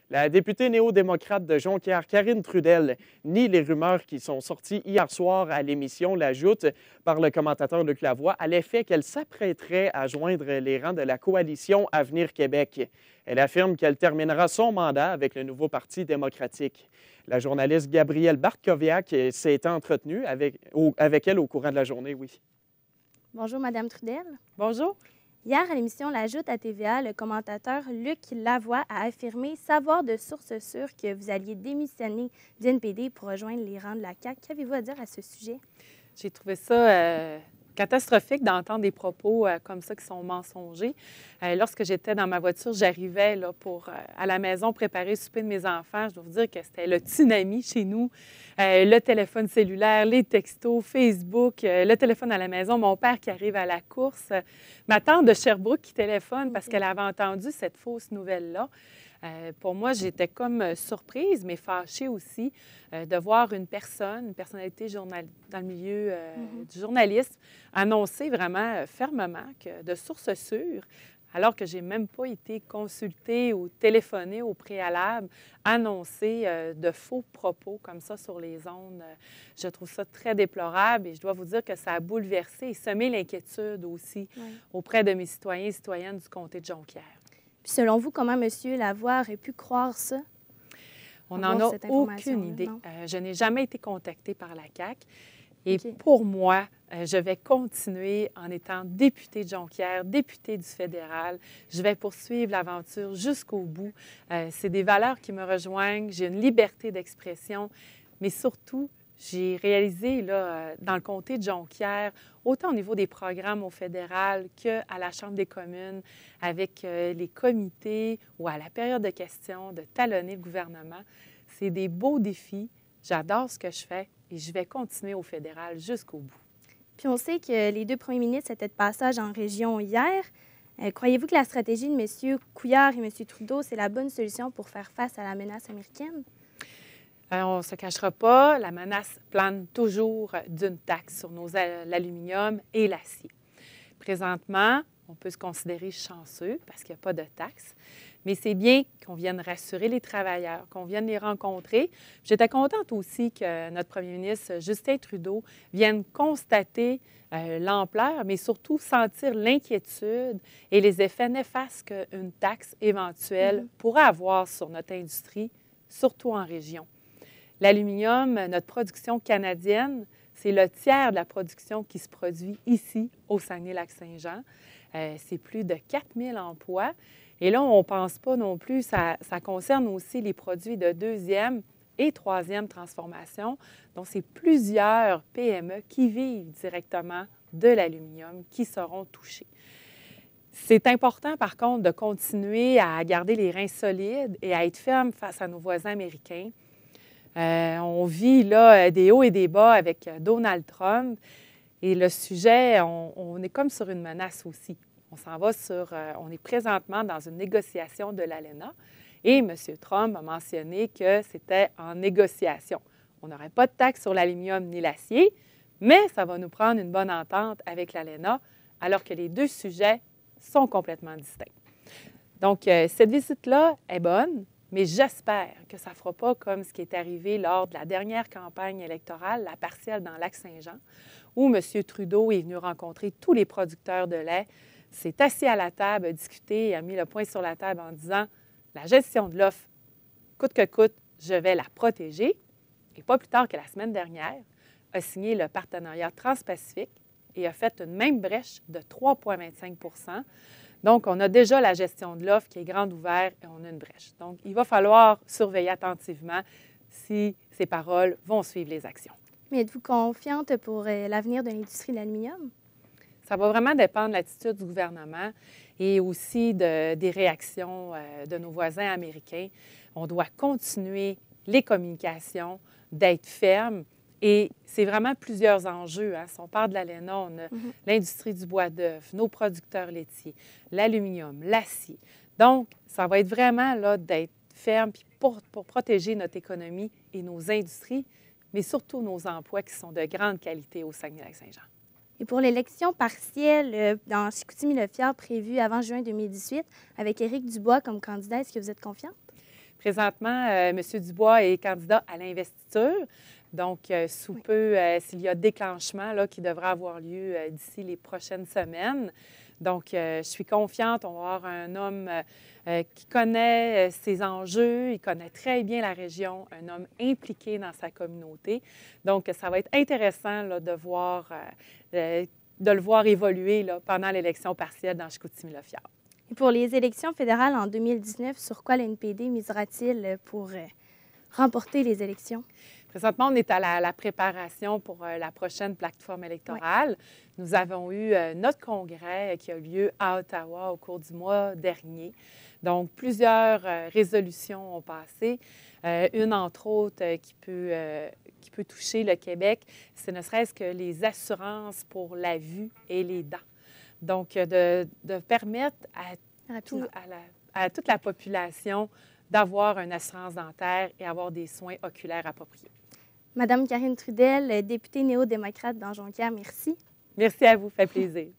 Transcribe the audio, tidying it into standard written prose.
La députée néo-démocrate de Jonquière, Karine Trudel, nie les rumeurs qui sont sorties hier soir à l'émission La Joute par le commentateur Luc Lavoie à l'effet qu'elle s'apprêterait à joindre les rangs de la coalition Avenir Québec. Elle affirme qu'elle terminera son mandat avec le nouveau Parti démocratique. La journaliste Gabrielle Bartkowiak s'est entretenue avec elle au courant de la journée, oui. Bonjour, Madame Trudel. Bonjour. Hier, à l'émission La Joute à TVA, le commentateur Luc Lavoie a affirmé savoir de sources sûres que vous alliez démissionner du NPD pour rejoindre les rangs de la CAQ. Qu'avez-vous à dire à ce sujet? J'ai trouvé ça catastrophique d'entendre des propos comme ça qui sont mensongers. Lorsque j'étais dans ma voiture, j'arrivais là, pour à la maison préparer le souper de mes enfants. Je dois vous dire que c'était le tsunami chez nous. Le téléphone cellulaire, les textos, Facebook, le téléphone à la maison, mon père qui arrive à la course, ma tante de Sherbrooke qui téléphone parce qu'elle avait entendu cette fausse nouvelle-là. Pour moi, j'étais comme surprise, mais fâchée aussi de voir une personnalité dans le milieu du journalisme, annoncer vraiment fermement que de sources sûres, alors que je n'ai même pas été consultée ou téléphonée au préalable, annoncer de faux propos comme ça sur les ondes. Je trouve ça très déplorable et je dois vous dire que ça a bouleversé et semé l'inquiétude aussi auprès de mes citoyens et citoyennes du comté de Jonquière. Puis selon vous, comment M. Lavoie aurait pu croire ça? On n'en a aucune idée. Je n'ai jamais été contactée par la CAQ. Et pour moi, je vais continuer en étant députée de Jonquière, députée du fédéral. Je vais poursuivre l'aventure jusqu'au bout. C'est des valeurs qui me rejoignent. J'ai une liberté d'expression, mais surtout, j'ai réalisé là, dans le comté de Jonquière, autant au niveau des programmes au fédéral qu'à la Chambre des communes, avec les comités ou à la période de questions, de talonner le gouvernement. C'est des beaux défis. J'adore ce que je fais et je vais continuer au fédéral jusqu'au bout. Puis on sait que les deux premiers ministres étaient de passage en région hier. Croyez-vous que la stratégie de M. Couillard et M. Trudeau, c'est la bonne solution pour faire face à la menace américaine? On ne se cachera pas, la menace plane toujours d'une taxe sur l'aluminium et l'acier. Présentement, on peut se considérer chanceux parce qu'il n'y a pas de taxe, mais c'est bien qu'on vienne rassurer les travailleurs, qu'on vienne les rencontrer. J'étais contente aussi que notre premier ministre, Justin Trudeau, vienne constater l'ampleur, mais surtout sentir l'inquiétude et les effets néfastes qu'une taxe éventuelle pourrait avoir sur notre industrie, surtout en région. L'aluminium, notre production canadienne, c'est le tiers de la production qui se produit ici, au Saguenay-Lac-Saint-Jean. C'est plus de 4000 emplois. Et là, on ne pense pas non plus, ça concerne aussi les produits de deuxième et troisième transformation. Donc, c'est plusieurs PME qui vivent directement de l'aluminium qui seront touchés. C'est important, par contre, de continuer à garder les reins solides et à être ferme face à nos voisins américains. On vit là des hauts et des bas avec Donald Trump. Et le sujet, on est comme sur une menace aussi. On est présentement dans une négociation de l'ALENA et M. Trump a mentionné que c'était en négociation. On n'aurait pas de taxe sur l'aluminium ni l'acier, mais ça va nous prendre une bonne entente avec l'ALENA, alors que les deux sujets sont complètement distincts. Donc, cette visite-là est bonne, mais j'espère que ça ne fera pas comme ce qui est arrivé lors de la dernière campagne électorale, la partielle dans Lac-Saint-Jean, où M. Trudeau est venu rencontrer tous les producteurs de lait, s'est assis à la table, a discuté et a mis le poing sur la table en disant « La gestion de l'offre, coûte que coûte, je vais la protéger. » Et pas plus tard que la semaine dernière, a signé le partenariat transpacifique et a fait une même brèche de 3,25 %. Donc, on a déjà la gestion de l'offre qui est grande ouverte et on a une brèche. Donc, il va falloir surveiller attentivement si ces paroles vont suivre les actions. Mais êtes-vous confiante pour l'avenir de l'industrie de l'aluminium? Ça va vraiment dépendre de l'attitude du gouvernement et aussi des réactions de nos voisins américains. On doit continuer les communications, d'être ferme. Et c'est vraiment plusieurs enjeux. Si on parle de l'ALENA, on a l'industrie du bois d'œuvre, nos producteurs laitiers, l'aluminium, l'acier. Donc, ça va être vraiment là, d'être ferme pour protéger notre économie et nos industries, mais surtout nos emplois qui sont de grande qualité au Saguenay-Lac-Saint-Jean. Et pour l'élection partielle dans Chicoutimi-Le Fjord prévue avant juin 2018, avec Éric Dubois comme candidat, est-ce que vous êtes confiante? Présentement, M. Dubois est candidat à l'investiture. Donc, sous peu, s'il y a déclenchement là, qui devra avoir lieu d'ici les prochaines semaines. Donc, je suis confiante, on va avoir un homme qui connaît ses enjeux, il connaît très bien la région, un homme impliqué dans sa communauté. Donc, ça va être intéressant là, de le voir évoluer là, pendant l'élection partielle dans Chicoutimi-Le-Fjord. Et pour les élections fédérales en 2019, sur quoi l'NPD misera-t-il pour remporter les élections? Présentement, on est à la préparation pour la prochaine plateforme électorale. Oui. Nous avons eu notre congrès qui a eu lieu à Ottawa au cours du mois dernier. Donc, plusieurs résolutions ont passé. Une, entre autres, qui peut toucher le Québec, c'est ne serait-ce que les assurances pour la vue et les dents. Donc, de permettre à toute la population d'avoir une assurance dentaire et avoir des soins oculaires appropriés. Madame Karine Trudel, députée néo-démocrate dans Jonquière, merci. Merci à vous, ça fait plaisir.